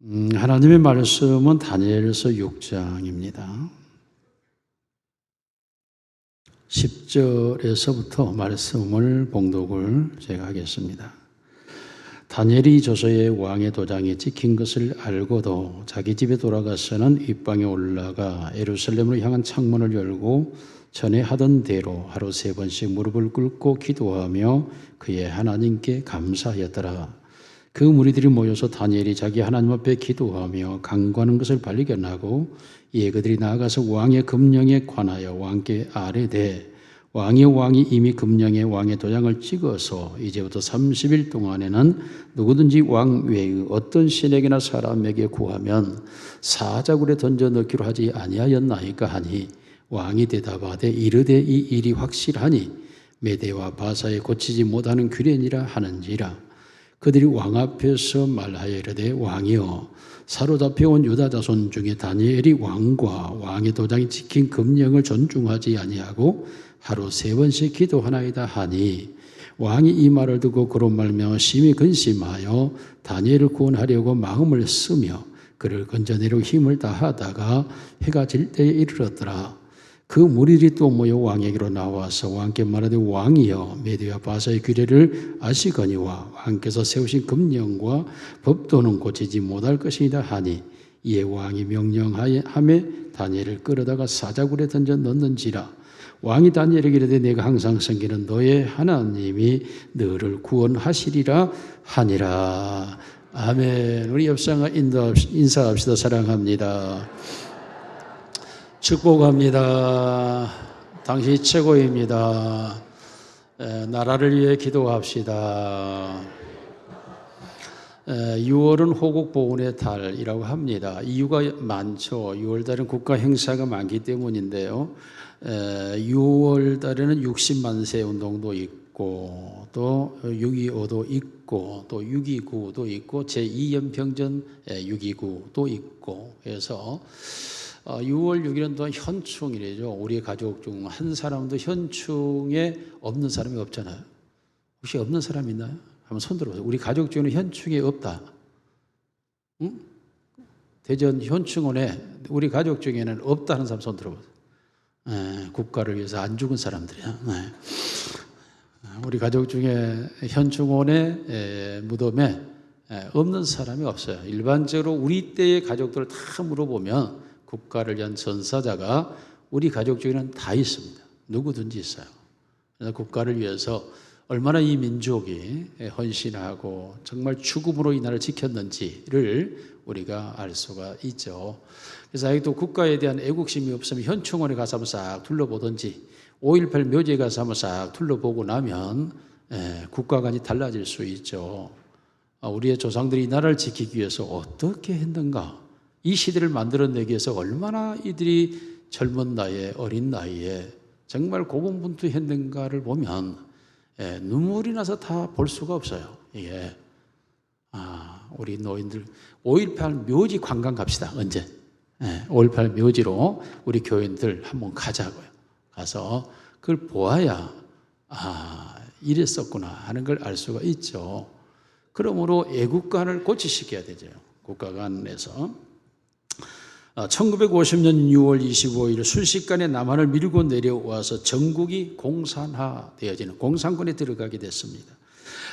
하나님의 말씀은 다니엘서 6장입니다. 10절에서부터 말씀을 봉독을 제가 하겠습니다. 다니엘이 조서에 왕의 도장에 찍힌 것을 알고도 자기 집에 돌아가서는 윗방에 올라가 예루살렘으로 향한 창문을 열고 전에 하던 대로 하루 3번씩 무릎을 꿇고 기도하며 그의 하나님께 감사하였더라. 그 무리들이 모여서 다니엘이 자기 하나님 앞에 기도하며 간구하는 것을 발견하고 이에 그들이 나아가서 왕의 금령에 관하여 왕께 아뢰되 왕이 이미 금령에 왕의 도장을 찍어서 이제부터 30일 동안에는 누구든지 왕 외의 어떤 신에게나 사람에게 구하면 사자굴에 던져 넣기로 하지 아니하였나이까 하니 왕이 대답하되 이르되 이 일이 확실하니 메대와 바사에 고치지 못하는 규례니라 하는지라. 그들이 왕 앞에서 말하여 이르되 왕이여 사로잡혀온 유다 자손 중에 다니엘이 왕과 왕의 도장이 찍힌 금령을 존중하지 아니하고 하루 3번씩 기도하나이다 하니 왕이 이 말을 듣고 그로 말미암아 심히 근심하여 다니엘을 구원하려고 마음을 쓰며 그를 건져내려 힘을 다하다가 해가 질 때에 이르렀더라. 그 무리들이 또 모여 왕에게로 나와서 왕께 말하되 왕이여 메대와 바사의 규례를 아시거니와 왕께서 세우신 금령과 법도는 고치지 못할 것이다 하니 이에 왕이 명령하에 다니엘을 끌어다가 사자굴에 던져 넣는지라. 왕이 다니엘에게 이르되 내가 항상 섬기는 너의 하나님이 너를 구원하시리라 하니라. 아멘. 우리 옆상과 인사합시다. 사랑합니다. 축복합니다. 당신이 최고입니다. 나라를 위해 기도합시다. 6월은 호국보훈의 달이라고 합니다. 이유가 많죠. 6월달은 국가 행사가 많기 때문인데요. 6월달에는 60만세 운동도 있고 또 6.25도 있고 또 6.29도 있고 제2연평전 6.29도 있고 그래서 6월 6일은 또한 현충일이죠. 우리 가족 중 한 사람도 현충에 없는 사람이 없잖아요. 혹시 없는 사람 있나요? 한번 손 들어보세요. 우리 가족 중에는 현충에 없다. 응? 대전 현충원에 우리 가족 중에는 없다는 사람 손 들어보세요. 국가를 위해서 안 죽은 사람들이야. 우리 가족 중에 현충원의 무덤에 없는 사람이 없어요. 일반적으로 우리 때의 가족들을 다 물어보면 국가를 위한 전사자가 우리 가족 중에는 다 있습니다. 누구든지 있어요. 그래서 국가를 위해서 얼마나 이 민족이 헌신하고 정말 죽음으로 이 나라를 지켰는지를 우리가 알 수가 있죠. 그래서 아직도 국가에 대한 애국심이 없으면 현충원에 가서 한번 싹 둘러보든지 5.18 묘지에 가서 한번 싹 둘러보고 나면 국가관이 달라질 수 있죠. 우리의 조상들이 이 나라를 지키기 위해서 어떻게 했는가? 이 시대를 만들어내기 위해서 얼마나 이들이 젊은 나이에 어린 나이에 정말 고군분투했는가를 보면 눈물이 나서 다 볼 수가 없어요. 이게 우리 노인들 5.18 묘지 관광 갑시다. 언제? 5.18 묘지로 우리 교인들 한번 가자고요. 가서 그걸 보아야 이랬었구나 하는 걸 알 수가 있죠. 그러므로 애국관을 고치시켜야 되죠. 국가관에서 1950년 6월 25일 순식간에 남한을 밀고 내려와서 전국이 공산화되어지는 공산군에 들어가게 됐습니다.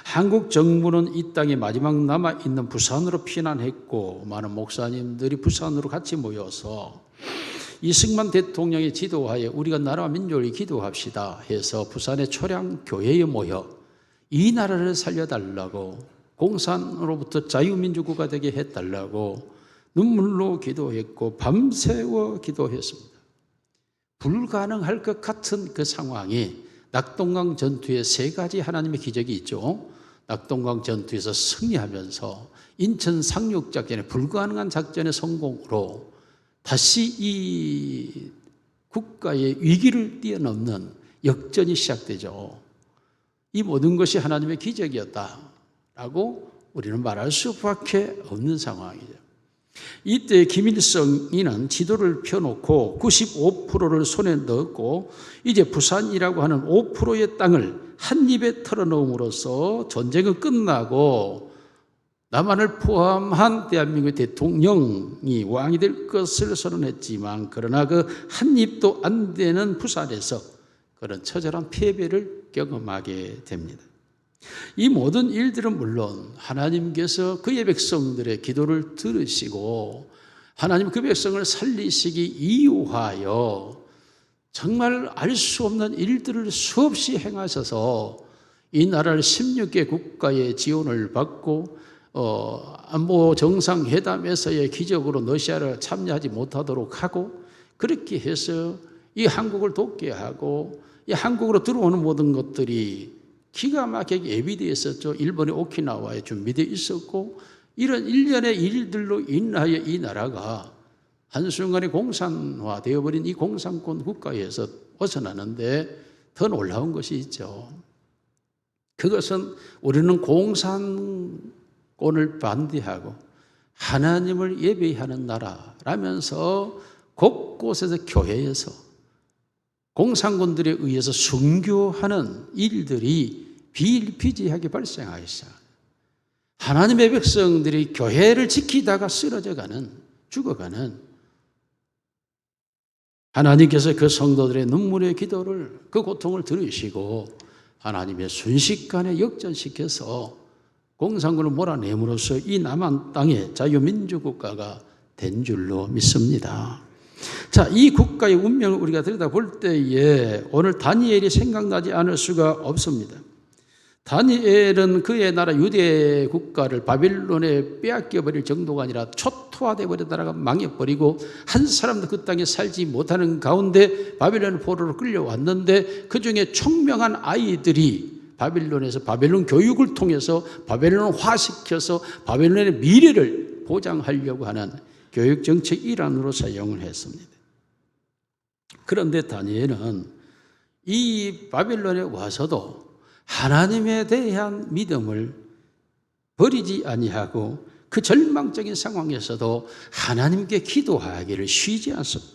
한국 정부는 이 땅에 마지막 남아있는 부산으로 피난했고 많은 목사님들이 부산으로 같이 모여서 이승만 대통령의 지도하에 우리가 나라와 민족을 기도합시다 해서 부산의 초량교회에 모여 이 나라를 살려달라고 공산으로부터 자유민주국가 되게 해달라고 눈물로 기도했고 밤새워 기도했습니다. 불가능할 것 같은 그 상황이 낙동강 전투에 3가지 하나님의 기적이 있죠. 낙동강 전투에서 승리하면서 인천 상륙작전의 불가능한 작전의 성공으로 다시 이 국가의 위기를 뛰어넘는 역전이 시작되죠. 이 모든 것이 하나님의 기적이었다라고 우리는 말할 수밖에 없는 상황이죠. 이때 김일성이는 지도를 펴놓고 95%를 손에 넣었고 이제 부산이라고 하는 5%의 땅을 한 입에 털어넣음으로써 전쟁은 끝나고 남한을 포함한 대한민국의 대통령이 왕이 될 것을 선언했지만 그러나 그 한 입도 안 되는 부산에서 그런 처절한 패배를 경험하게 됩니다. 이 모든 일들은 물론 하나님께서 그의 백성들의 기도를 들으시고 하나님 그 백성을 살리시기 이유하여 정말 알 수 없는 일들을 수없이 행하셔서 이 나라를 16개 국가의 지원을 받고 안보 정상회담에서의 기적으로 러시아를 참여하지 못하도록 하고 그렇게 해서 이 한국을 돕게 하고 이 한국으로 들어오는 모든 것들이 기가 막히게 예비되어 있었죠. 일본의 오키나와에 준비되어 있었고 이런 일련의 일들로 인하여 이 나라가 한순간에 공산화 되어버린 이 공산권 국가에서 벗어나는데 더 놀라운 것이 있죠. 그것은 우리는 공산권을 반대하고 하나님을 예배하는 나라라면서 곳곳에서 교회에서 공산군들에 의해서 순교하는 일들이 비일비재하게 발생하였어요. 하나님의 백성들이 교회를 지키다가 쓰러져가는, 죽어가는 하나님께서 그 성도들의 눈물의 기도를, 그 고통을 들으시고 하나님의 순식간에 역전시켜서 공산군을 몰아내므로써 이 남한 땅의 자유민주국가가 된 줄로 믿습니다. 자, 이 국가의 운명을 우리가 들여다볼 때에 오늘 다니엘이 생각나지 않을 수가 없습니다. 다니엘은 그의 나라 유대 국가를 바빌론에 빼앗겨버릴 정도가 아니라 초토화되어 버린 나라가 망해버리고 한 사람도 그 땅에 살지 못하는 가운데 바빌론 포로로 끌려왔는데 그 중에 총명한 아이들이 바빌론에서 바빌론 교육을 통해서 바빌론화시켜서 바빌론의 미래를 보장하려고 하는 교육 정책 일환으로 사용을 했습니다. 그런데 다니엘은 이 바빌론에 와서도 하나님에 대한 믿음을 버리지 아니하고 그 절망적인 상황에서도 하나님께 기도하기를 쉬지 않습니다.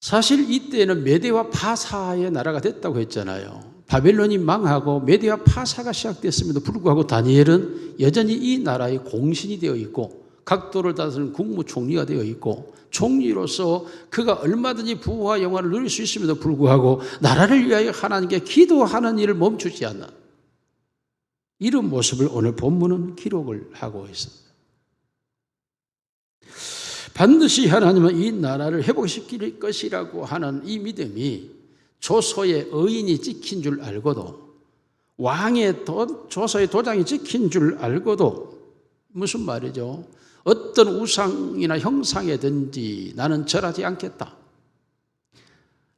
사실 이때는 메대와 파사의 나라가 됐다고 했잖아요. 바벨론이 망하고 메대와 파사가 시작됐음에도 불구하고 다니엘은 여전히 이 나라의 공신이 되어 있고 각도를 다스리는 국무총리가 되어 있고 총리로서 그가 얼마든지 부와 영화를 누릴 수 있음에도 불구하고 나라를 위하여 하나님께 기도하는 일을 멈추지 않는 이런 모습을 오늘 본문은 기록을 하고 있습니다. 반드시 하나님은 이 나라를 회복시킬 것이라고 하는 이 믿음이 조서의 의인이 찍힌 줄 알고도 왕의 조서의 도장이 찍힌 줄 알고도 무슨 말이죠? 어떤 우상이나 형상이든지 나는 절하지 않겠다.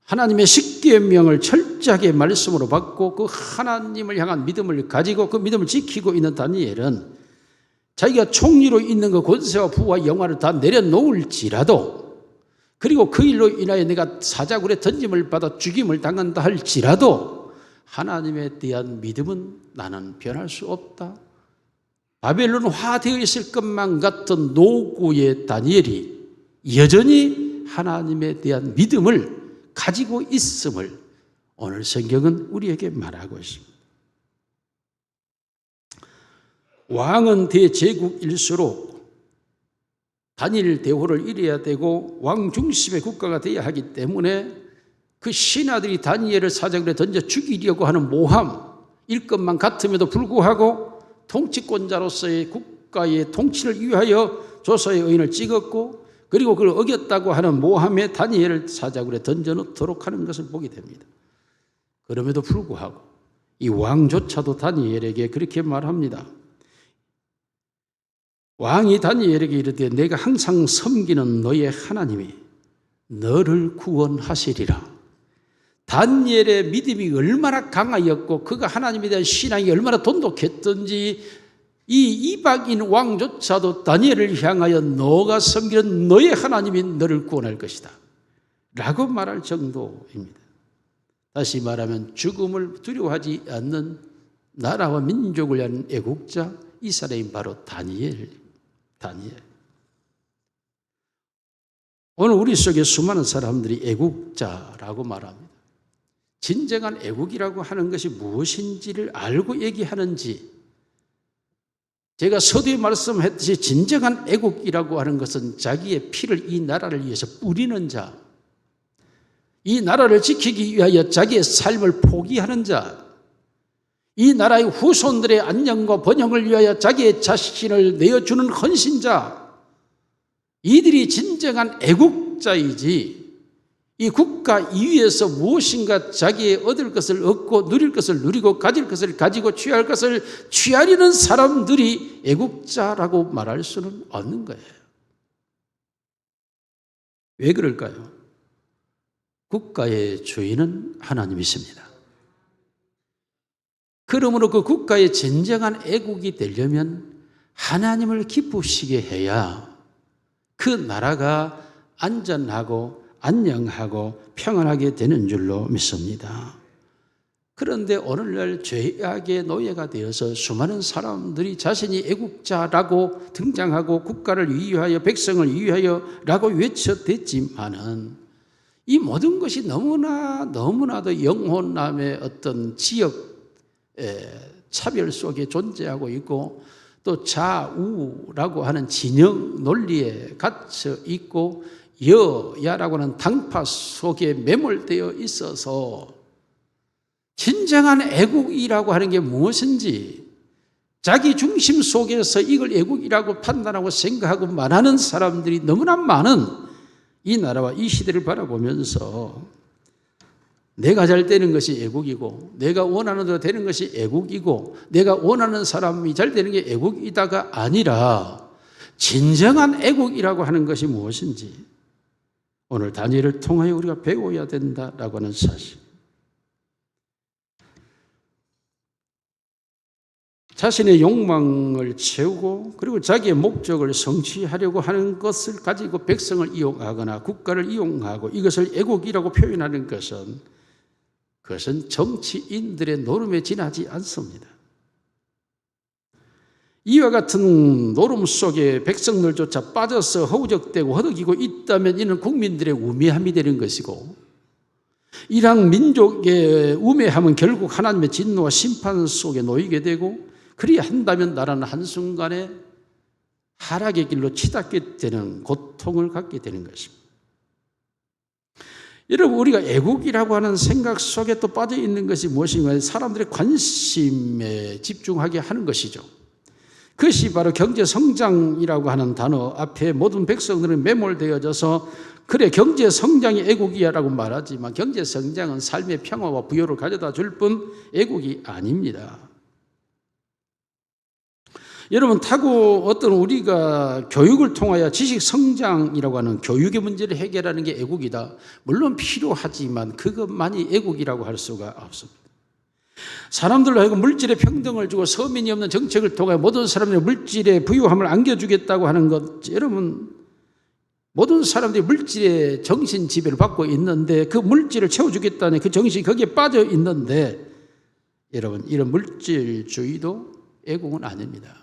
하나님의 십계명을 철저하게 말씀으로 받고 그 하나님을 향한 믿음을 가지고 그 믿음을 지키고 있는 다니엘은 자기가 총리로 있는 그 권세와 부와 영화를 다 내려놓을지라도 그리고 그 일로 인하여 내가 사자굴에 던짐을 받아 죽임을 당한다 할지라도 하나님에 대한 믿음은 나는 변할 수 없다. 바벨론화되어 있을 것만 같은 노구의 다니엘이 여전히 하나님에 대한 믿음을 가지고 있음을 오늘 성경은 우리에게 말하고 있습니다. 왕은 대제국일수록 단일 대호를 이뤄야 되고 왕 중심의 국가가 되어야 하기 때문에 그 신하들이 다니엘을 사자굴에 던져 죽이려고 하는 모함일 것만 같음에도 불구하고 통치권자로서의 국가의 통치를 위하여 조서의 의인을 찍었고 그리고 그걸 어겼다고 하는 모함에 다니엘을 사자굴에 던져놓도록 하는 것을 보게 됩니다. 그럼에도 불구하고 이 왕조차도 다니엘에게 그렇게 말합니다. 왕이 다니엘에게 이르되 내가 항상 섬기는 너의 하나님이 너를 구원하시리라. 다니엘의 믿음이 얼마나 강하였고 그가 하나님에 대한 신앙이 얼마나 돈독했던지 이 이방인 왕조차도 다니엘을 향하여 너가 섬기는 너의 하나님이 너를 구원할 것이다 라고 말할 정도입니다. 다시 말하면 죽음을 두려워하지 않는 나라와 민족을 위한 애국자 이 사람이 바로 다니엘. 오늘 우리 속에 수많은 사람들이 애국자라고 말합니다. 진정한 애국이라고 하는 것이 무엇인지를 알고 얘기하는지 제가 서두에 말씀했듯이 진정한 애국이라고 하는 것은 자기의 피를 이 나라를 위해서 뿌리는 자, 이 나라를 지키기 위하여 자기의 삶을 포기하는 자, 이 나라의 후손들의 안녕과 번영을 위하여 자기의 자신을 내어주는 헌신자, 이들이 진정한 애국자이지, 이 국가 이위에서 무엇인가 자기의 얻을 것을 얻고 누릴 것을 누리고 가질 것을 가지고 취할 것을 취하려는 사람들이 애국자라고 말할 수는 없는 거예요. 왜 그럴까요? 국가의 주인은 하나님이십니다. 그러므로 그 국가의 진정한 애국이 되려면 하나님을 기쁘시게 해야 그 나라가 안전하고 안녕하고 평안하게 되는 줄로 믿습니다. 그런데 오늘날 죄악의 노예가 되어서 수많은 사람들이 자신이 애국자라고 등장하고 국가를 위하여 백성을 위하여 라고 외쳐댔지만은 이 모든 것이 너무나도 영혼남의 어떤 지역 차별 속에 존재하고 있고 또 좌우라고 하는 진영 논리에 갇혀 있고 여야라고 하는 당파 속에 매몰되어 있어서 진정한 애국이라고 하는 게 무엇인지 자기 중심 속에서 이걸 애국이라고 판단하고 생각하고 말하는 사람들이 너무나 많은 이 나라와 이 시대를 바라보면서 내가 잘 되는 것이 애국이고 내가 원하는 대로 되는 것이 애국이고 내가 원하는 사람이 잘 되는 게 애국이다가 아니라 진정한 애국이라고 하는 것이 무엇인지 오늘 다니엘을 통하여 우리가 배워야 된다라고 하는 사실. 자신의 욕망을 채우고 그리고 자기의 목적을 성취하려고 하는 것을 가지고 백성을 이용하거나 국가를 이용하고 이것을 애국이라고 표현하는 그것은 정치인들의 노름에 지나지 않습니다. 이와 같은 노름 속에 백성들조차 빠져서 허우적대고 허덕이고 있다면 이는 국민들의 우매함이 되는 것이고 이러한 민족의 우매함은 결국 하나님의 진노와 심판 속에 놓이게 되고 그리한다면 나라는 한순간에 하락의 길로 치닫게 되는 고통을 갖게 되는 것입니다. 여러분 우리가 애국이라고 하는 생각 속에 또 빠져 있는 것이 무엇인가 사람들의 관심에 집중하게 하는 것이죠. 그것이 바로 경제성장이라고 하는 단어 앞에 모든 백성들은 매몰되어져서 그래 경제성장이 애국이야라고 말하지만 경제성장은 삶의 평화와 부요를 가져다 줄 뿐 애국이 아닙니다. 여러분 타고 어떤 우리가 교육을 통하여 지식성장이라고 하는 교육의 문제를 해결하는 게 애국이다. 물론 필요하지만 그것만이 애국이라고 할 수가 없습니다. 사람들로 하여금 물질의 평등을 주고 서민이 없는 정책을 통해 모든 사람들의 물질의 부유함을 안겨주겠다고 하는 것 여러분 모든 사람들이 물질의 정신 지배를 받고 있는데 그 물질을 채워주겠다는 그 정신이 거기에 빠져 있는데 여러분 이런 물질주의도 애국은 아닙니다.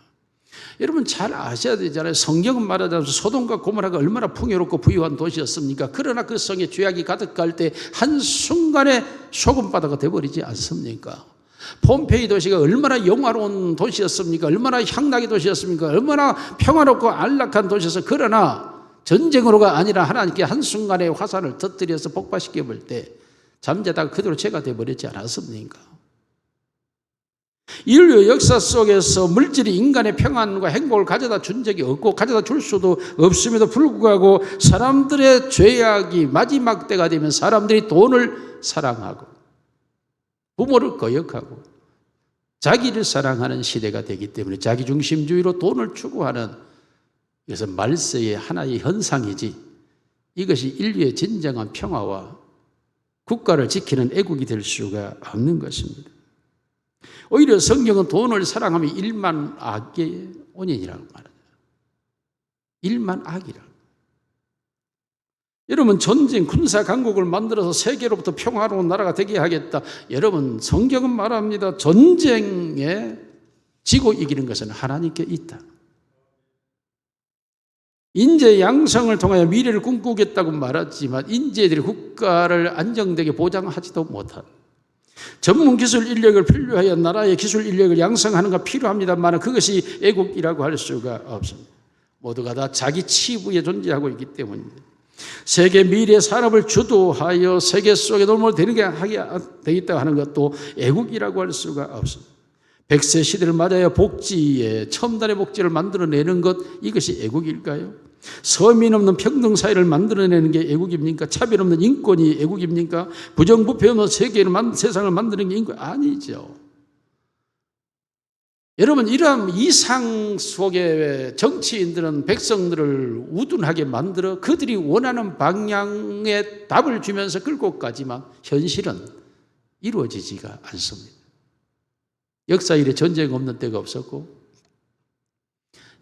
여러분 잘 아셔야 되잖아요. 성경은 말하자면 소돔과 고모라가 얼마나 풍요롭고 부유한 도시였습니까? 그러나 그 성에 죄악이 가득할 때 한순간에 소금바다가 되어버리지 않습니까? 폼페이 도시가 얼마나 영화로운 도시였습니까? 얼마나 향락의 도시였습니까? 얼마나 평화롭고 안락한 도시였어. 그러나 전쟁으로가 아니라 하나님께 한순간에 화산을 터뜨려서 폭발시켜 볼 때 잠자다가 그대로 죄가 되어버리지 않았습니까? 인류 역사 속에서 물질이 인간의 평안과 행복을 가져다 준 적이 없고 가져다 줄 수도 없음에도 불구하고 사람들의 죄악이 마지막 때가 되면 사람들이 돈을 사랑하고 부모를 거역하고 자기를 사랑하는 시대가 되기 때문에 자기중심주의로 돈을 추구하는 이것은 말세의 하나의 현상이지 이것이 인류의 진정한 평화와 국가를 지키는 애국이 될 수가 없는 것입니다. 오히려 성경은 돈을 사랑하면 일만 악의 원인이라고 말합니다. 일만 악이라고. 여러분 전쟁 군사 강국을 만들어서 세계로부터 평화로운 나라가 되게 하겠다. 여러분 성경은 말합니다. 전쟁에 지고 이기는 것은 하나님께 있다. 인재 양성을 통하여 미래를 꿈꾸겠다고 말하지만 인재들이 국가를 안정되게 보장하지도 못한 전문 기술 인력을 필요하여 나라의 기술 인력을 양성하는 것 필요합니다만 그것이 애국이라고 할 수가 없습니다. 모두가 다 자기 치부에 존재하고 있기 때문입니다. 세계 미래 산업을 주도하여 세계 속에 놀면 되겠다고 하는 것도 애국이라고 할 수가 없습니다. 100세 시대를 맞아야 복지에 첨단의 복지를 만들어내는 것, 이것이 애국일까요? 서민 없는 평등사회를 만들어내는 게 애국입니까? 차별 없는 인권이 애국입니까? 부정부패 없는 세상을 만드는 게 인권 아니죠. 여러분, 이러한 이상 속에 정치인들은 백성들을 우둔하게 만들어 그들이 원하는 방향의 답을 주면서 끌고 가지만 현실은 이루어지지가 않습니다. 역사 이래 전쟁 없는 때가 없었고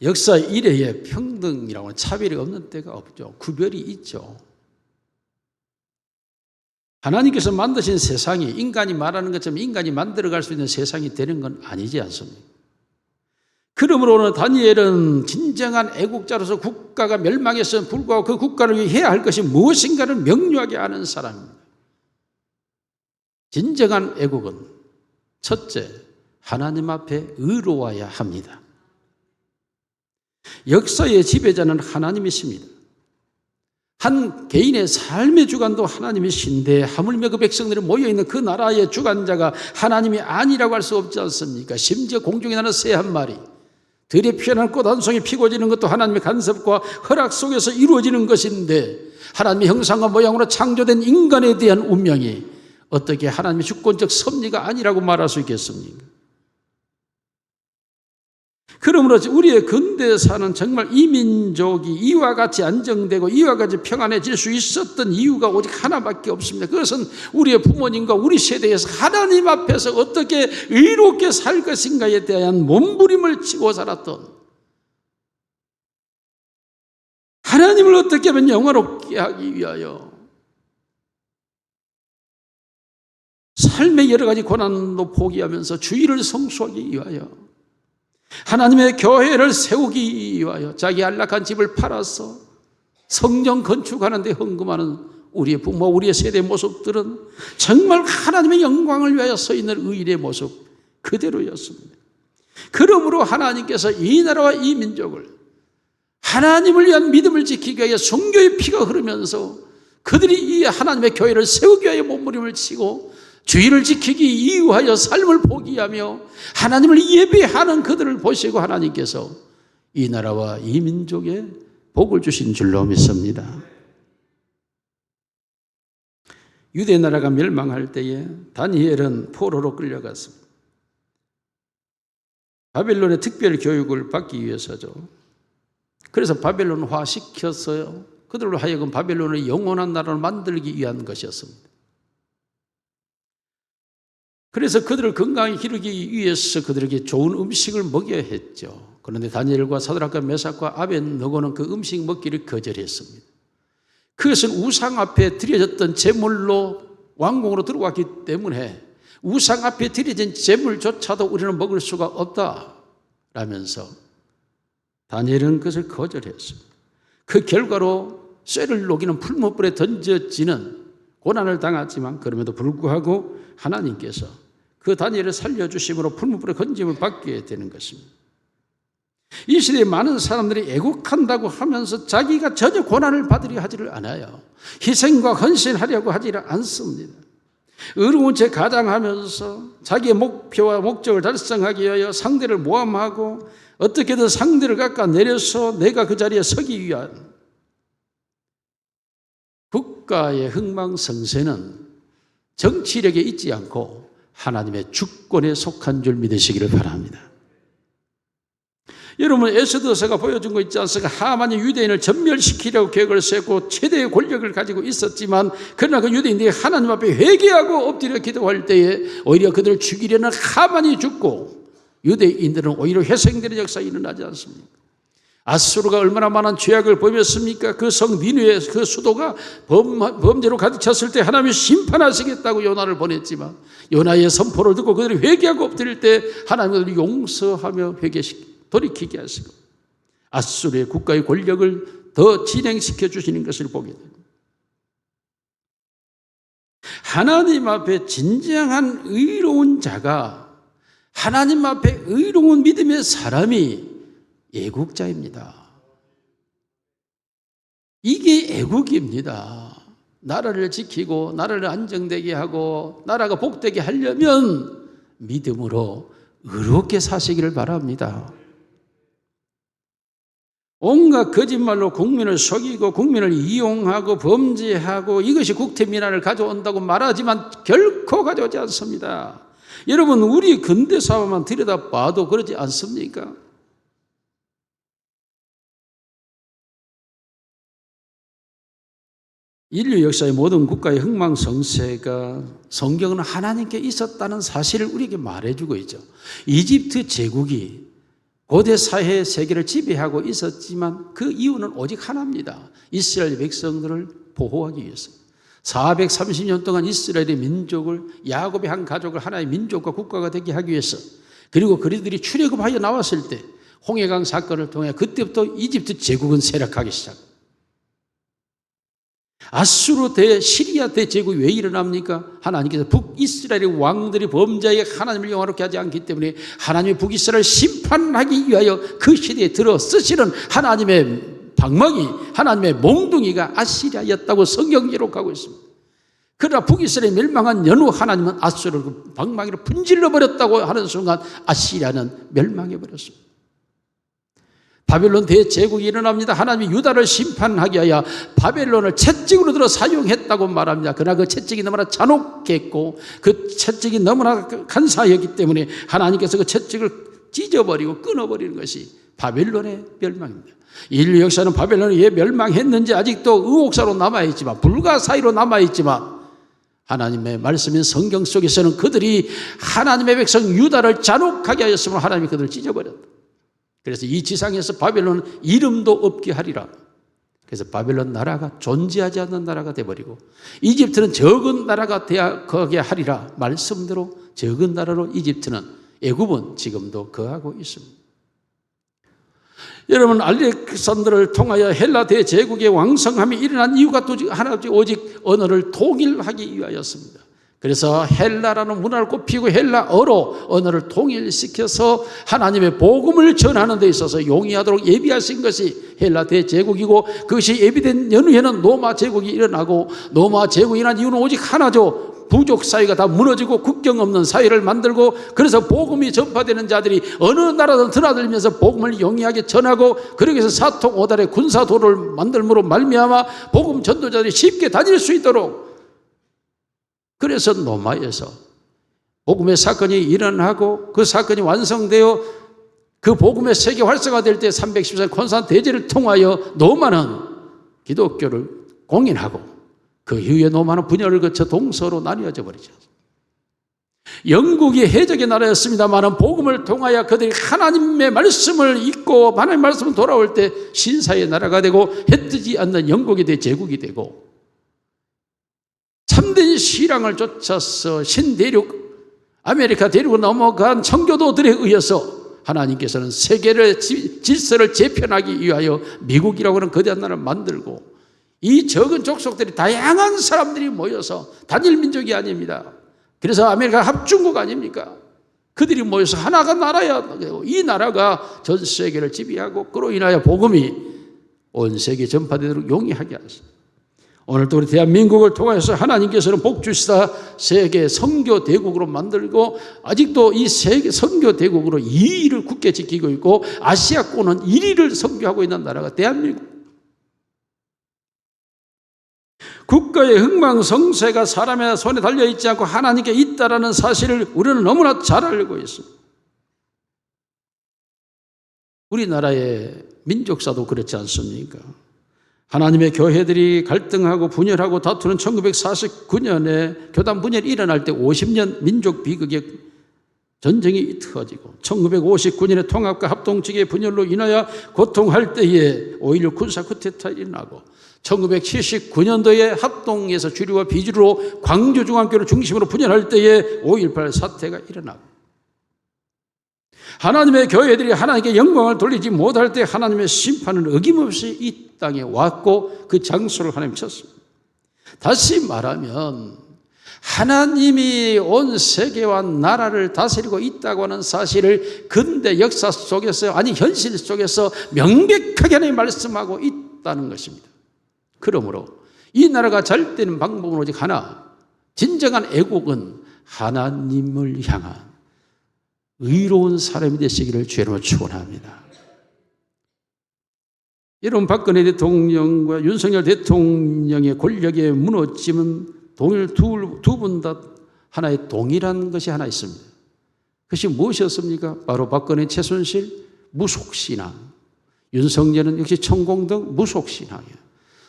역사 이래에 평등이라고 하는 차별이 없는 때가 없죠. 구별이 있죠. 하나님께서 만드신 세상이 인간이 말하는 것처럼 인간이 만들어갈 수 있는 세상이 되는 건 아니지 않습니까? 그러므로 다니엘은 진정한 애국자로서 국가가 멸망했음에도 불구하고 그 국가를 위해 해야 할 것이 무엇인가를 명료하게 아는 사람입니다. 진정한 애국은 첫째, 하나님 앞에 의로워야 합니다. 역사의 지배자는 하나님이십니다. 한 개인의 삶의 주관도 하나님이신데 하물며 그 백성들이 모여있는 그 나라의 주관자가 하나님이 아니라고 할 수 없지 않습니까? 심지어 공중에 나는 새 한 마리, 들에 피어난 꽃 한 송이 피고 지는 것도 하나님의 간섭과 허락 속에서 이루어지는 것인데 하나님의 형상과 모양으로 창조된 인간에 대한 운명이 어떻게 하나님의 주권적 섭리가 아니라고 말할 수 있겠습니까? 그러므로 우리의 근대사는 정말 이 민족이 이와 같이 안정되고 이와 같이 평안해질 수 있었던 이유가 오직 하나밖에 없습니다. 그것은 우리의 부모님과 우리 세대에서 하나님 앞에서 어떻게 의롭게 살 것인가에 대한 몸부림을 치고 살았던, 하나님을 어떻게 하면 영화롭게 하기 위하여 삶의 여러 가지 고난도 포기하면서 주의를 성수하기 위하여 하나님의 교회를 세우기 위하여 자기 안락한 집을 팔아서 성전 건축하는 데 헌금하는 우리의 부모, 우리의 세대의 모습들은 정말 하나님의 영광을 위하여 서 있는 의인의 모습 그대로였습니다. 그러므로 하나님께서 이 나라와 이 민족을 하나님을 위한 믿음을 지키기 위하여 성교의 피가 흐르면서 그들이 이 하나님의 교회를 세우기 위하여 몸부림을 치고 주의를 지키기 위하여 삶을 포기하며 하나님을 예배하는 그들을 보시고 하나님께서 이 나라와 이 민족에 복을 주신 줄로 믿습니다. 유대 나라가 멸망할 때에 다니엘은 포로로 끌려갔습니다. 바벨론의 특별 교육을 받기 위해서죠. 그래서 바벨론화 시켰어요. 그들로 하여금 바벨론의 영원한 나라를 만들기 위한 것이었습니다. 그래서 그들을 건강히 기르기 위해서 그들에게 좋은 음식을 먹여야 했죠. 그런데 다니엘과 사드락과 메삭과 아벤느고는 그 음식 먹기를 거절했습니다. 그것은 우상 앞에 드려졌던 제물로 왕궁으로 들어왔기 때문에 우상 앞에 드려진 제물조차도 우리는 먹을 수가 없다라면서 다니엘은 그것을 거절했습니다. 그 결과로 쇠를 녹이는 풀무불에 던져지는 고난을 당했지만 그럼에도 불구하고 하나님께서 그 다니엘을 살려주심으로 풀무불에 건짐을 받게 되는 것입니다. 이 시대에 많은 사람들이 애국한다고 하면서 자기가 전혀 고난을 받으려 하지를 않아요. 희생과 헌신하려고 하지를 않습니다. 의로운 채 가장하면서 자기의 목표와 목적을 달성하기 위하여 상대를 모함하고 어떻게든 상대를 깎아내려서 내가 그 자리에 서기 위한 국가의 흥망성쇠는 정치력에 있지 않고 하나님의 주권에 속한 줄 믿으시기를 바랍니다. 여러분, 에스더서가 보여준 거 있지 않습니까? 하만이 유대인을 전멸시키려고 계획을 세우고 최대의 권력을 가지고 있었지만 그러나 그 유대인들이 하나님 앞에 회개하고 엎드려 기도할 때에 오히려 그들을 죽이려는 하만이 죽고 유대인들은 오히려 회생되는 역사가 일어나지 않습니까? 아수르가 얼마나 많은 죄악을 범했습니까? 그 성 니느웨 그 수도가 범죄로 가득 찼을 때 하나님이 심판하시겠다고 요나를 보냈지만 요나의 선포를 듣고 그들이 회개하고 엎드릴 때 하나님이 그들을 용서하며 돌이키게 하시고 아수르의 국가의 권력을 더 진행시켜 주시는 것을 보게 됩니다. 하나님 앞에 진정한 의로운 자가, 하나님 앞에 의로운 믿음의 사람이 애국자입니다. 이게 애국입니다. 나라를 지키고 나라를 안정되게 하고 나라가 복되게 하려면 믿음으로 의롭게 사시기를 바랍니다. 온갖 거짓말로 국민을 속이고 국민을 이용하고 범죄하고 이것이 국태민안을 가져온다고 말하지만 결코 가져오지 않습니다. 여러분, 우리 근대사회만 들여다봐도 그러지 않습니까? 인류 역사의 모든 국가의 흥망성쇠가 성경은 하나님께 있었다는 사실을 우리에게 말해주고 있죠. 이집트 제국이 고대 사회 세계를 지배하고 있었지만 그 이유는 오직 하나입니다. 이스라엘 백성들을 보호하기 위해서. 430년 동안 이스라엘의 민족을, 야곱의 한 가족을 하나의 민족과 국가가 되게 하기 위해서, 그리고 그들이 출애굽하여 나왔을 때 홍해강 사건을 통해 그때부터 이집트 제국은 쇠락하기 시작합니다. 아수르 시리아 대제국이 왜 일어납니까? 하나님께서 북이스라엘의 왕들이 범죄에 하나님을 영화롭게 하지 않기 때문에 하나님의 북이스라엘을 심판하기 위하여 그 시대에 들어 쓰시는 하나님의 방망이, 하나님의 몽둥이가 아시리아였다고 성경 기록하고 있습니다. 그러나 북이스라엘이 멸망한 연후 하나님은 아수르를 그 방망이로 분질러 버렸다고 하는 순간 아시리아는 멸망해 버렸습니다. 바벨론 대제국이 일어납니다. 하나님이 유다를 심판하기 위하여 바벨론을 채찍으로 들어 사용했다고 말합니다. 그러나 그 채찍이 너무나 잔혹했고 그 채찍이 너무나 간사했기 때문에 하나님께서 그 채찍을 찢어버리고 끊어버리는 것이 바벨론의 멸망입니다. 인류 역사는 바벨론이 왜 멸망했는지 아직도 의혹사로 남아있지만, 불가사의로 남아있지만, 하나님의 말씀인 성경 속에서는 그들이 하나님의 백성 유다를 잔혹하게 하였으므로 하나님이 그들을 찢어버렸다. 그래서 이 지상에서 바벨론은 이름도 없게 하리라. 그래서 바벨론 나라가 존재하지 않는 나라가 되어버리고 이집트는 적은 나라가 되게 하리라. 말씀대로 적은 나라로 이집트는, 애굽은 지금도 거하고 있습니다. 여러분, 알렉산더를 통하여 헬라 대제국의 왕성함이 일어난 이유가 또 하나지, 오직 언어를 통일하기 위하였습니다. 그래서 헬라라는 문화를 꼽히고 헬라어로 언어를 통일시켜서 하나님의 복음을 전하는 데 있어서 용이하도록 예비하신 것이 헬라 대제국이고, 그것이 예비된 연후에는 로마 제국이 일어나고, 로마 제국이 일어난 이유는 오직 하나죠. 부족 사회가 다 무너지고 국경 없는 사회를 만들고, 그래서 복음이 전파되는 자들이 어느 나라든 드나들면서 복음을 용이하게 전하고, 그러기 위해서 사통 오달의 군사도를 만들므로 말미암아 복음 전도자들이 쉽게 다닐 수 있도록, 그래서 로마에서 복음의 사건이 일어나고 그 사건이 완성되어 그 복음의 세계 활성화될 때 314년 콘스탄 대제를 통하여 로마는 기독교를 공인하고 그 이후에 로마는 분열을 거쳐 동서로 나뉘어져 버리죠. 영국이 해적의 나라였습니다만 복음을 통하여 그들이 하나님의 말씀을 잊고 하나님의 말씀을 돌아올 때 신사의 나라가 되고, 해뜨지 않는 영국이 대제국이 되고, 참된 신앙을 쫓아서 신대륙 아메리카 대륙으로 넘어간 청교도들에 의해서 하나님께서는 세계를 질서를 재편하기 위하여 미국이라고 하는 거대한 나라를 만들고, 이 적은 족속들이 다양한 사람들이 모여서 단일 민족이 아닙니다. 그래서 아메리카 합중국 아닙니까? 그들이 모여서 하나가 나라야 되고, 이 나라가 전 세계를 지배하고 그로 인하여 복음이 온 세계에 전파되도록 용이하게 하셨습니다. 오늘도 우리 대한민국을 통해서 하나님께서는 복 주시다 세계 선교 대국으로 만들고, 아직도 이 세계 선교 대국으로 2위를 굳게 지키고 있고 아시아권은 1위를 선교하고 있는 나라가 대한민국. 국가의 흥망성쇠가 사람의 손에 달려있지 않고 하나님께 있다라는 사실을 우리는 너무나 잘 알고 있습니다. 우리나라의 민족사도 그렇지 않습니까? 하나님의 교회들이 갈등하고 분열하고 다투는 1949년에 교단 분열이 일어날 때 50년 민족 비극의 전쟁이 터지고, 1959년에 통합과 합동 측의 분열로 인하여 고통할 때에 5.16 군사 쿠데타가 일어나고, 1979년도에 합동에서 주류와 비주류로 광주중앙교를 중심으로 분열할 때에 5.18 사태가 일어나고, 하나님의 교회들이 하나님께 영광을 돌리지 못할 때 하나님의 심판은 어김없이 이 땅에 왔고 그 장소를 하나님 쳤습니다. 다시 말하면 하나님이 온 세계와 나라를 다스리고 있다고 하는 사실을 근대 역사 속에서, 아니 현실 속에서 명백하게 하나님 말씀하고 있다는 것입니다. 그러므로 이 나라가 잘 되는 방법은 오직 하나, 진정한 애국은 하나님을 향한 의로운 사람이 되시기를 주님으로 축원합니다. 여러분, 박근혜 대통령과 윤석열 대통령의 권력의 무너짐은 두 분 다 하나의 동일한 것이 하나 있습니다. 그것이 무엇이었습니까? 바로 박근혜, 최순실 무속신앙, 윤석열은 역시 천공등 무속신앙이에요.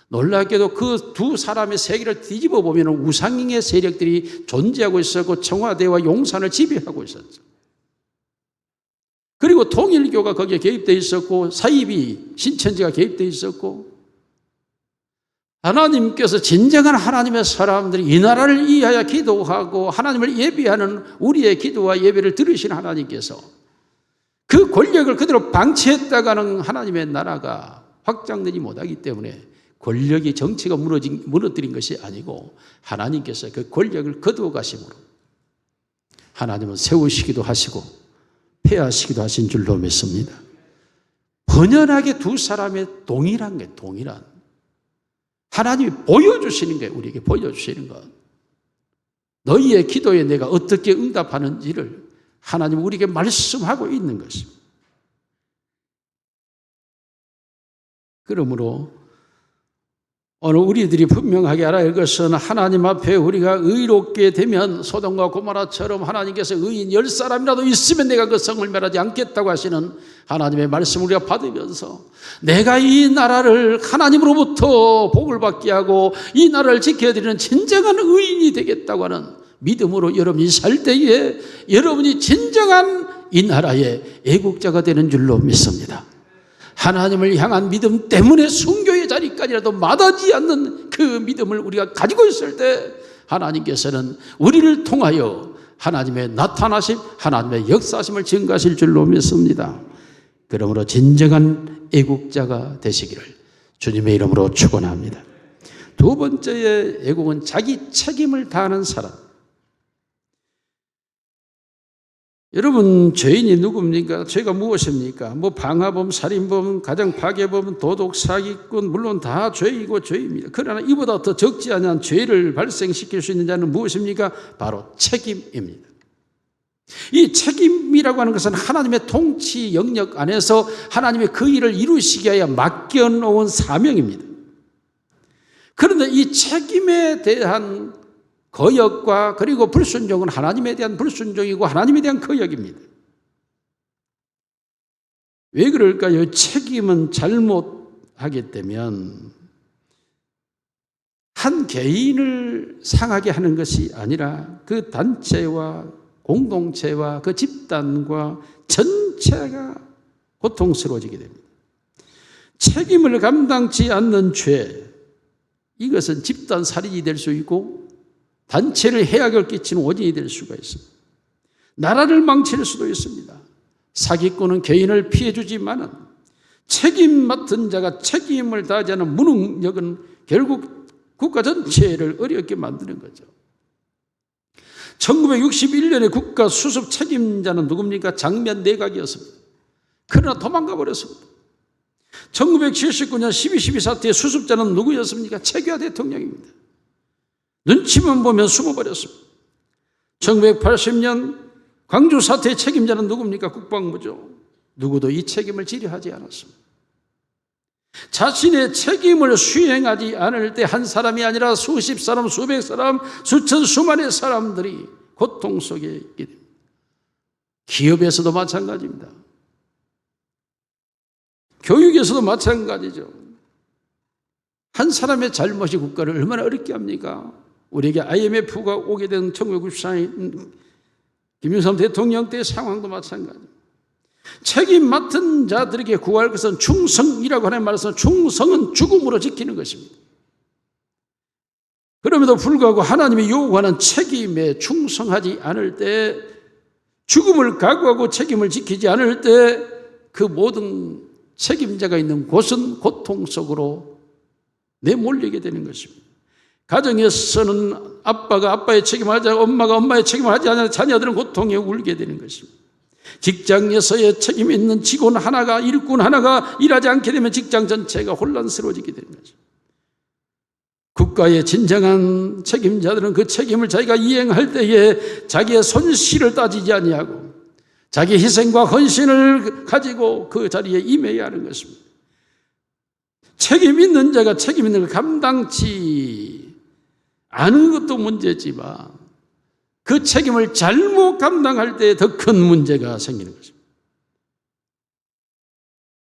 놀랍게도 그 두 사람의 세계를 뒤집어 보면 우상의 세력들이 존재하고 있었고 청와대와 용산을 지배하고 있었죠. 그리고 통일교가 거기에 개입되어 있었고 사이비 신천지가 개입되어 있었고, 하나님께서 진정한 하나님의 사람들이 이 나라를 위하여 기도하고 하나님을 예배하는 우리의 기도와 예배를 들으신 하나님께서 그 권력을 그대로 방치했다가는 하나님의 나라가 확장되지 못하기 때문에 권력이 정치가 무너뜨린 것이 아니고 하나님께서 그 권력을 거두어 가심으로 하나님은 세우시기도 하시고 폐하시기도 하신 줄로 믿습니다. 번연하게 두 사람의 동일한 게 동일한 하나님이 보여주시는 게, 우리에게 보여주시는 것, 너희의 기도에 내가 어떻게 응답하는지를 하나님 우리에게 말씀하고 있는 것입니다. 그러므로 오늘 우리들이 분명하게 알아야 할 것은 하나님 앞에 우리가 의롭게 되면 소돔과 고모라처럼 하나님께서 의인 10사람이라도 있으면 내가 그 성을 멸하지 않겠다고 하시는 하나님의 말씀을 우리가 받으면서 내가 이 나라를 하나님으로부터 복을 받게 하고 이 나라를 지켜드리는 진정한 의인이 되겠다고 하는 믿음으로 여러분이 살 때에 여러분이 진정한 이 나라의 애국자가 되는 줄로 믿습니다. 하나님을 향한 믿음 때문에 순교의 자리까지라도 마다하지 않는 그 믿음을 우리가 가지고 있을 때 하나님께서는 우리를 통하여 하나님의 나타나심, 하나님의 역사심을 증거하실 줄로 믿습니다. 그러므로 진정한 애국자가 되시기를 주님의 이름으로 축원합니다. 두 번째의 애국은 자기 책임을 다하는 사람. 여러분, 죄인이 누굽니까? 죄가 무엇입니까? 방화범, 살인범, 가정파괴범, 도둑, 사기꾼, 물론 다 죄이고 죄입니다. 그러나 이보다 더 적지 않은 죄를 발생시킬 수 있는 자는 무엇입니까? 바로 책임입니다. 이 책임이라고 하는 것은 하나님의 통치 영역 안에서 하나님의 그 일을 이루시기 위하여 맡겨놓은 사명입니다. 그런데 이 책임에 대한 거역과 그리고 불순종은 하나님에 대한 불순종이고 하나님에 대한 거역입니다. 왜 그럴까요? 책임은 잘못하게 되면 한 개인을 상하게 하는 것이 아니라 그 단체와 공동체와 그 집단과 전체가 고통스러워지게 됩니다. 책임을 감당치 않는 죄, 이것은 집단 살인이 될 수 있고 단체를 해악을 끼치는 원인이 될 수가 있습니다. 나라를 망칠 수도 있습니다. 사기꾼은 개인을 피해주지만은 책임 맡은 자가 책임을 다하지 않은 무능력은 결국 국가 전체를 어렵게 만드는 거죠. 1961년에 국가 수습 책임자는 누굽니까? 장면 내각이었습니다. 그러나 도망가 버렸습니다. 1979년 12.12 사태의 수습자는 누구였습니까? 최규하 대통령입니다. 눈치만 보면 숨어버렸습니다. 1980년 광주 사태의 책임자는 누굽니까? 국방부죠. 누구도 이 책임을 지려하지 않았습니다. 자신의 책임을 수행하지 않을 때 한 사람이 아니라 수십 사람, 수백 사람, 수천, 수만의 사람들이 고통 속에 있게 됩니다. 기업에서도 마찬가지입니다. 교육에서도 마찬가지죠. 한 사람의 잘못이 국가를 얼마나 어렵게 합니까? 우리에게 IMF가 오게 된 1994년 김영삼 대통령 때 상황도 마찬가지입니다. 책임 맡은 자들에게 구할 것은 충성이라고 하는 말씀은 충성은 죽음으로 지키는 것입니다. 그럼에도 불구하고 하나님이 요구하는 책임에 충성하지 않을 때, 죽음을 각오하고 책임을 지키지 않을 때 그 모든 책임자가 있는 곳은 고통 속으로 내몰리게 되는 것입니다. 가정에서는 아빠가 아빠의 책임을 하지 않고 엄마가 엄마의 책임을 하지 않으면 자녀들은 고통에 울게 되는 것입니다. 직장에서의 책임 있는 직원 하나가, 일꾼 하나가 일하지 않게 되면 직장 전체가 혼란스러워지게 되는 거죠. 국가의 진정한 책임자들은 그 책임을 자기가 이행할 때에 자기의 손실을 따지지 아니하고 자기 희생과 헌신을 가지고 그 자리에 임해야 하는 것입니다. 책임 있는 자가 책임 있는 걸 감당치 않은 것도 문제지만 그 책임을 잘못 감당할 때 더 큰 문제가 생기는 것입니다.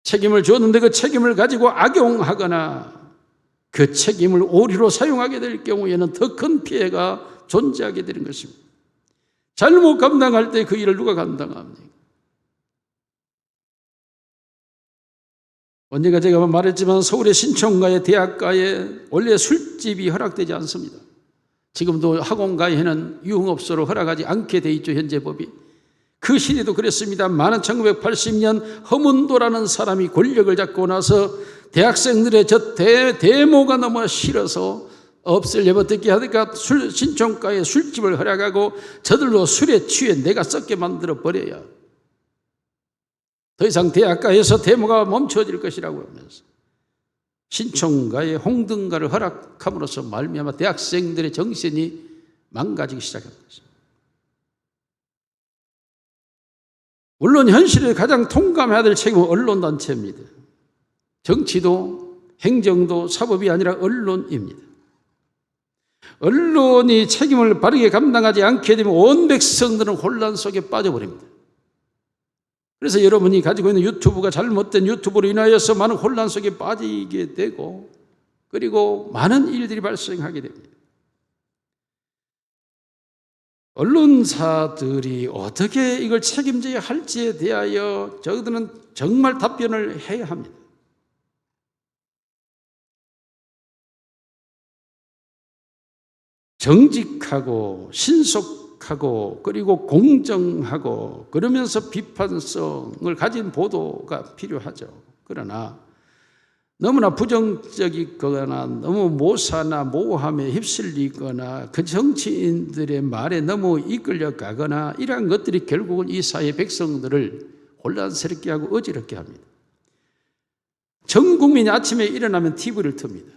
책임을 줬는데 그 책임을 가지고 악용하거나 그 책임을 오리로 사용하게 될 경우에는 더 큰 피해가 존재하게 되는 것입니다. 잘못 감당할 때 그 일을 누가 감당합니까? 언젠가 제가 말했지만 서울의 신촌가의 대학가에 원래 술집이 허락되지 않습니다. 지금도 학원가에는 유흥업소로 허락하지 않게 돼 있죠, 현재 법이. 그 시대도 그랬습니다. 많은 1980년 허문도라는 사람이 권력을 잡고 나서 대학생들의 저 데모가 너무 싫어서 없애려고 어떻게 하니까 신촌가에 술집을 허락하고 저들로 술에 취해 내가 썩게 만들어 버려야 더 이상 대학가에서 데모가 멈춰질 것이라고 하면서 신촌가에 홍등가를 허락함으로써 말미암아 대학생들의 정신이 망가지기 시작한 것입니다. 물론 현실에 가장 통감해야 될 책임은 언론단체입니다. 정치도 행정도 사법이 아니라 언론입니다. 언론이 책임을 바르게 감당하지 않게 되면 온 백성들은 혼란 속에 빠져버립니다. 그래서 여러분이 가지고 있는 유튜브가 잘못된 유튜브로 인하여서 많은 혼란 속에 빠지게 되고 그리고 많은 일들이 발생하게 됩니다. 언론사들이 어떻게 이걸 책임져야 할지에 대하여 저들은 정말 답변을 해야 합니다. 정직하고 신속하고 그리고 공정하고 그러면서 비판성을 가진 보도가 필요하죠. 그러나 너무나 부정적이거나 너무 모사나 모함에 휩쓸리거나 그 정치인들의 말에 너무 이끌려 가거나 이러한 것들이 결국은 이 사회 백성들을 혼란스럽게 하고 어지럽게 합니다. 전 국민이 아침에 일어나면 TV를 틉니다.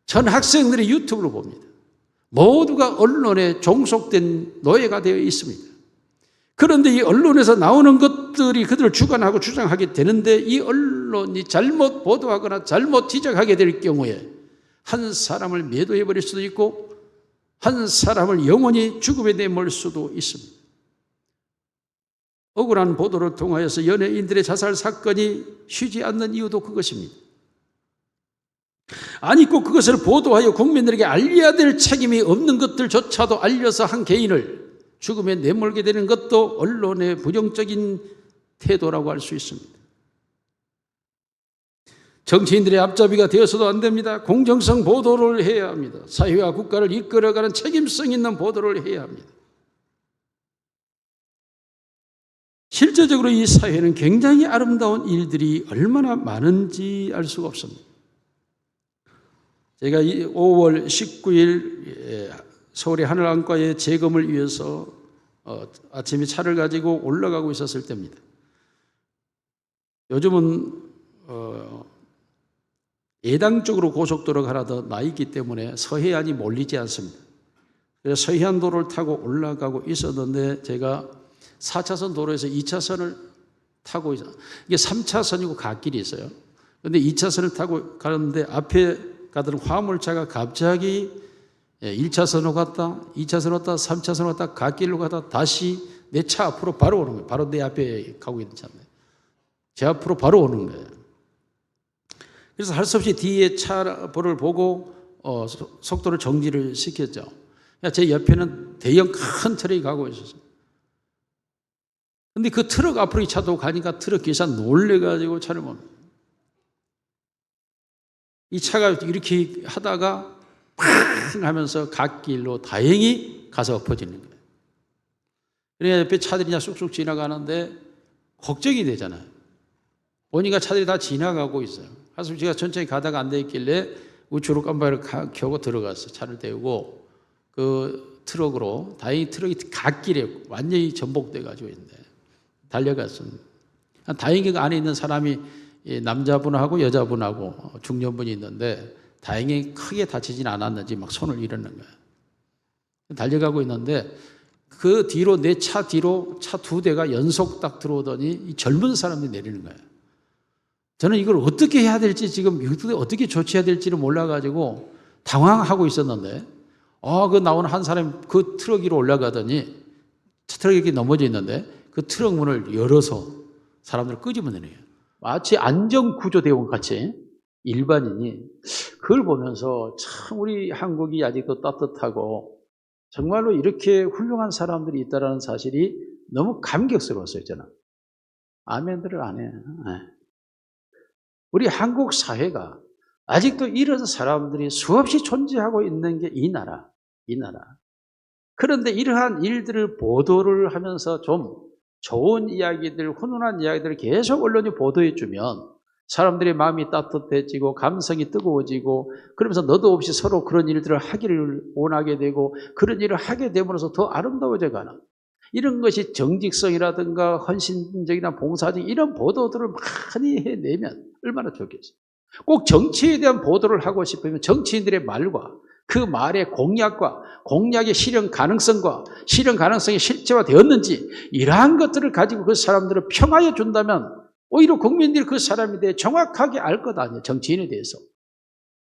전 학생들이 유튜브를 봅니다. 모두가 언론에 종속된 노예가 되어 있습니다. 그런데 이 언론에서 나오는 것들이 그들을 주관하고 주장하게 되는데 이 언론이 잘못 보도하거나 잘못 지적하게 될 경우에 한 사람을 매도해 버릴 수도 있고 한 사람을 영원히 죽음에 내몰 수도 있습니다. 억울한 보도를 통하여서 연예인들의 자살 사건이 쉬지 않는 이유도 그것입니다. 아니 꼭 그것을 보도하여 국민들에게 알려야 될 책임이 없는 것들조차도 알려서 한 개인을 죽음에 내몰게 되는 것도 언론의 부정적인 태도라고 할 수 있습니다. 정치인들의 앞잡이가 되어서도 안 됩니다. 공정성 보도를 해야 합니다. 사회와 국가를 이끌어가는 책임성 있는 보도를 해야 합니다. 실제적으로 이 사회는 굉장히 아름다운 일들이 얼마나 많은지 알 수가 없습니다. 제가 5월 19일 서울의 하늘안과의 재검을 위해서 아침에 차를 가지고 올라가고 있었을 때입니다. 요즘은 예당 쪽으로 고속도로가 하나 더 나 있기 때문에 서해안이 몰리지 않습니다. 그래서 서해안도로를 타고 올라가고 있었는데 제가 4차선 도로에서 2차선을 타고 있어요. 이게 3차선이고 갓길이 있어요. 그런데 2차선을 타고 가는데 앞에 가던 화물차가 갑자기 1차선으로 갔다 2차선으로 갔다 3차선으로 갔다 갓길로 갔다 다시 내 차 앞으로 바로 오는 거예요. 바로 내 앞에 가고 있는 차인데 제 앞으로 바로 오는 거예요. 그래서 할 수 없이 뒤에 차를 보고 속도를 정지를 시켰죠. 제 옆에는 대형 큰 트럭이 가고 있었어요. 근데 그 트럭 앞으로 이 차도 가니까 트럭 기사 놀래가지고 차를 멈춰요. 이 차가 이렇게 하다가 팡 하면서 갓길로 다행히 가서 엎어지는 거예요. 그러니까 옆에 차들이 그냥 쑥쑥 지나가는데 걱정이 되잖아요. 보니까 차들이 다 지나가고 있어요. 그래서 제가 천천히 가다가 안 되겠길래 우측으로 깜빡이를 켜고 들어갔어. 차를 태우고 그 트럭으로, 다행히 트럭이 갓길에 완전히 전복돼 가지고 있는데 달려갔습니다. 다행히 그 안에 있는 사람이 남자분하고 여자분하고 중년분이 있는데 다행히 크게 다치진 않았는지 막 손을 이러는 거예요. 달려가고 있는데 그 뒤로, 내 차 뒤로 차 2대가 연속 딱 들어오더니 이 젊은 사람이 내리는 거예요. 저는 이걸 어떻게 해야 될지, 지금 어떻게 조치해야 될지를 몰라가지고 당황하고 있었는데, 그 나오는 한 사람이 그 트럭 위로 올라가더니 트럭이 넘어져 있는데 그 트럭 문을 열어서 사람들을 끄집어내네요. 마치 안전구조대원 같이 일반인이. 그걸 보면서 참 우리 한국이 아직도 따뜻하고 정말로 이렇게 훌륭한 사람들이 있다는 사실이 너무 감격스러웠어요, 저는. 아멘들을 안 해요. 우리 한국 사회가 아직도 이런 사람들이 수없이 존재하고 있는 게 이 나라. 그런데 이러한 일들을 보도를 하면서 좀 좋은 이야기들, 훈훈한 이야기들을 계속 언론이 보도해 주면 사람들의 마음이 따뜻해지고 감성이 뜨거워지고, 그러면서 너도 없이 서로 그런 일들을 하기를 원하게 되고, 그런 일을 하게 됨으로써 더 아름다워져 가는, 이런 것이 정직성이라든가 헌신적이나 봉사적 이런 보도들을 많이 해내면 얼마나 좋겠어요. 꼭 정치에 대한 보도를 하고 싶으면 정치인들의 말과 그 말의 공약의 실현 가능성과 실현 가능성이 실제화되었는지, 이러한 것들을 가지고 그 사람들을 평하여 준다면 오히려 국민들이 그 사람에 대해 정확하게 알 것 아니에요. 정치인에 대해서.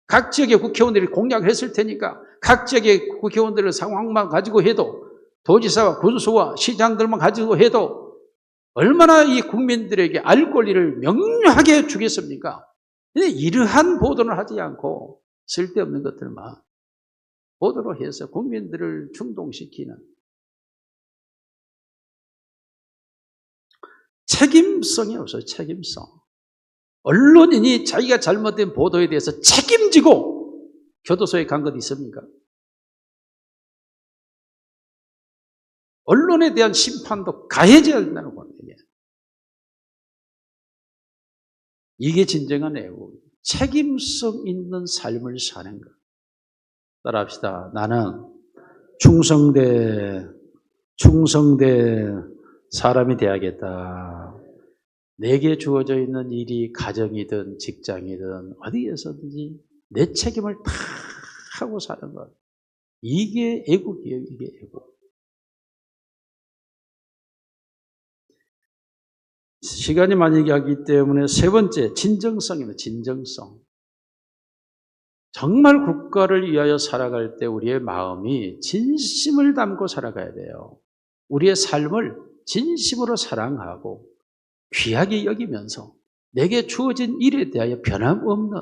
각 지역의 국회의원들이 공약을 했을 테니까 각 지역의 국회의원들의 상황만 가지고 해도, 도지사와 군수와 시장들만 가지고 해도 얼마나 이 국민들에게 알 권리를 명료하게 주겠습니까? 근데 이러한 보도는 하지 않고 쓸데없는 것들만 보도로 해서 국민들을 충동시키는, 책임성이 없어요. 책임성. 언론인이 자기가 잘못된 보도에 대해서 책임지고 교도소에 간 것 있습니까? 언론에 대한 심판도 가해져야 된다는 겁니다. 이게 진정한 애국, 책임성 있는 삶을 사는 것. 따라합시다. 나는 충성된 사람이 되어야겠다. 내게 주어져 있는 일이 가정이든 직장이든 어디에서든지 내 책임을 다 하고 사는 것. 이게 애국이에요. 이게 애국. 시간이 많이 가기 때문에 세 번째, 진정성입니다. 진정성. 정말 국가를 위하여 살아갈 때 우리의 마음이 진심을 담고 살아가야 돼요. 우리의 삶을 진심으로 사랑하고 귀하게 여기면서 내게 주어진 일에 대하여 변함없는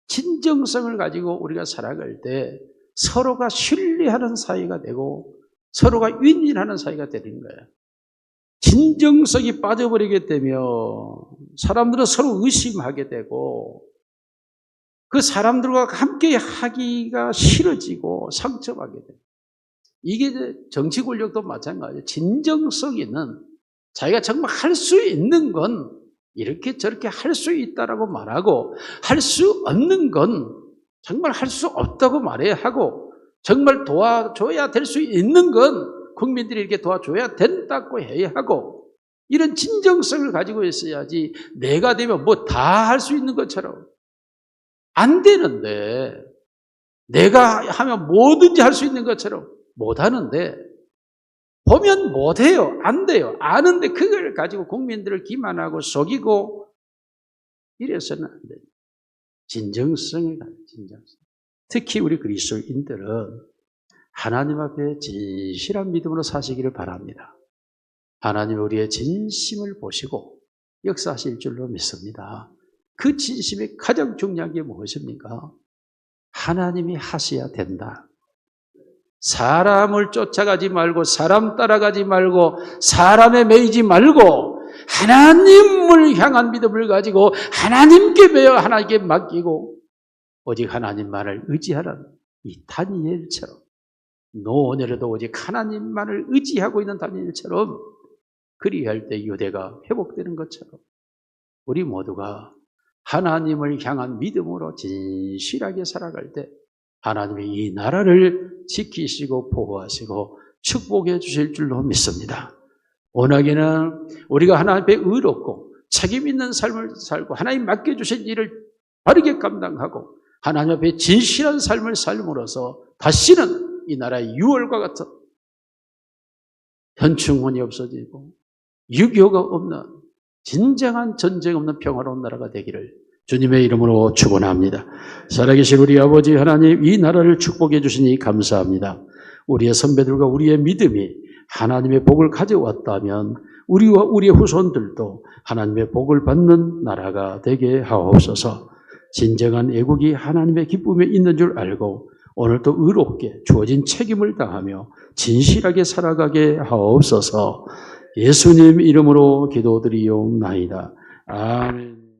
진정성을 가지고 우리가 살아갈 때 서로가 신뢰하는 사이가 되고 서로가 윈윈하는 사이가 되는 거예요. 진정성이 빠져버리게 되면 사람들은 서로 의심하게 되고 그 사람들과 함께 하기가 싫어지고 상처받게 돼요. 이게 정치 권력도 마찬가지예요. 진정성 있는, 자기가 정말 할 수 있는 건 이렇게 저렇게 할 수 있다라고 말하고, 할 수 없는 건 정말 할 수 없다고 말해야 하고, 정말 도와줘야 될 수 있는 건 국민들이 이렇게 도와줘야 된다고 해야 하고, 이런 진정성을 가지고 있어야지 내가 되면 뭐 다 할 수 있는 것처럼. 안 되는데, 내가 하면 뭐든지 할 수 있는 것처럼 못하는데, 보면 못해요. 안 돼요. 아는데 그걸 가지고 국민들을 기만하고 속이고 이래서는 안 돼요. 진정성을 가지고, 진정성. 특히 우리 그리스도인들은 하나님 앞에 진실한 믿음으로 사시기를 바랍니다. 하나님 우리의 진심을 보시고 역사하실 줄로 믿습니다. 그 진심이 가장 중요한 게 무엇입니까? 하나님이 하셔야 된다. 사람을 쫓아가지 말고, 사람 따라가지 말고, 사람에 매이지 말고 하나님을 향한 믿음을 가지고 하나님께 배워 하나님께 맡기고 오직 하나님만을 의지하라는, 이 다니엘처럼, 노년에도 오직 하나님만을 의지하고 있는 다니엘처럼 그리할 때 유대가 회복되는 것처럼 우리 모두가 하나님을 향한 믿음으로 진실하게 살아갈 때 하나님이 이 나라를 지키시고 보호하시고 축복해 주실 줄로 믿습니다. 워낙에는 우리가 하나님 앞에 의롭고 책임 있는 삶을 살고 하나님 맡겨주신 일을 바르게 감당하고 하나님 앞에 진실한 삶을 삶으로써 다시는 이 나라의 6월과 같은 현충원이 없어지고 6.25가 없는 진정한 전쟁 없는 평화로운 나라가 되기를 주님의 이름으로 축원합니다. 살아계신 우리 아버지 하나님, 이 나라를 축복해 주시니 감사합니다. 우리의 선배들과 우리의 믿음이 하나님의 복을 가져왔다면 우리와 우리의 후손들도 하나님의 복을 받는 나라가 되게 하옵소서. 진정한 애국이 하나님의 기쁨에 있는 줄 알고 오늘도 의롭게 주어진 책임을 다하며 진실하게 살아가게 하옵소서. 예수님 이름으로 기도드리옵나이다. 아멘.